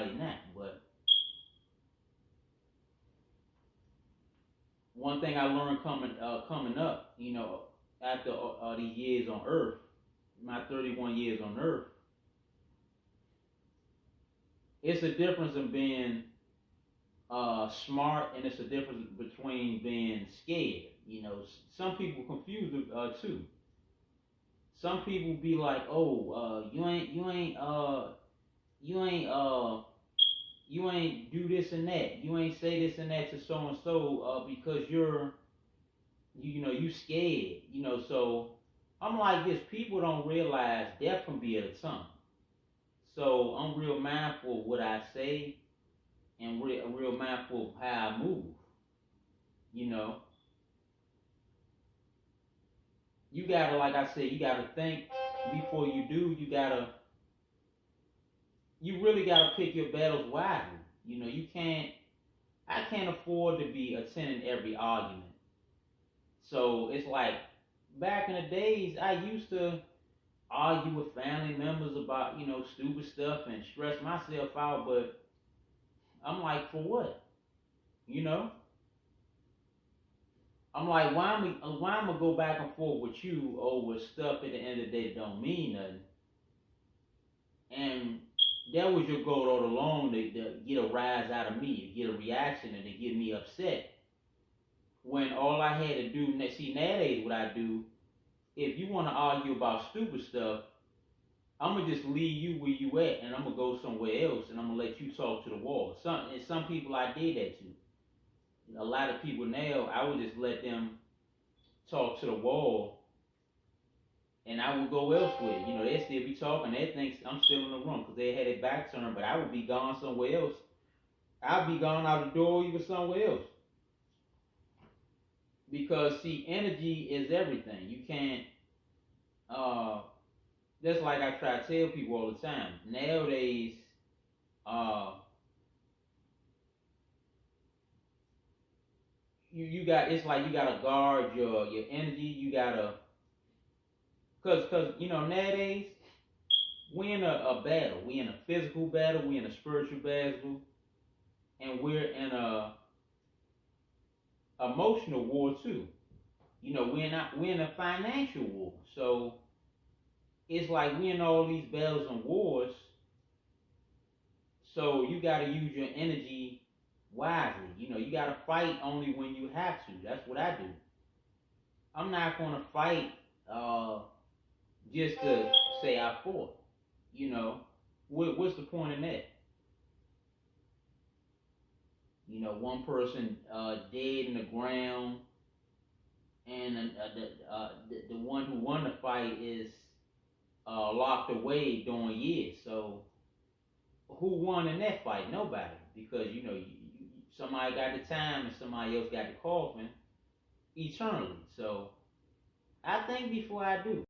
might not. But one thing I learned coming up, after these years on Earth, my 31 years on Earth, it's a difference in being smart, and it's a difference between being scared. Some people confuse the two. Some people be like, "Oh, you ain't do this and that. You ain't say this and that to so and so because you scared." So I'm like this. People don't realize death can be at a tongue. So I'm real mindful of what I say and real mindful of how I move. You know, you gotta, like I said, you gotta think before you do. You really gotta pick your battles wisely. You can't. I can't afford to be attending every argument. So it's like back in the days, I used to argue with family members about stupid stuff and stress myself out, but I'm like, for what? You know? I'm like, why am I go back and forth with you over stuff at the end of the day that don't mean nothing? And that was your goal all along, to get a rise out of me, to get a reaction, and to get me upset. When all I had to do, see, nowadays what I do, if you want to argue about stupid stuff, I'm gonna just leave you where you at, and I'm gonna go somewhere else, and I'm gonna let you talk to the wall. Some people I did that to. A lot of people now, I would just let them talk to the wall, and I would go elsewhere. They still be talking. They think I'm still in the room because they had their back turned, but I would be gone somewhere else. I'd be gone out the door, even somewhere else. Because see, energy is everything. You can't. That's like I try to tell people all the time. Nowadays, you got, it's like you gotta guard your energy. You gotta, cause nowadays we're in a battle. We in a physical battle. We in a spiritual battle, and we're in a emotional war too. We're in a financial war. So it's like we in all these battles and wars. So you got to use your energy wisely. You got to fight only when you have to. That's what I do. I'm not going to fight just to say I fought. What's the point in that? One person dead in the ground, and the one who won the fight is locked away during years. So who won in that fight? Nobody, because somebody got the time and somebody else got the coffin eternally. So I think before I do.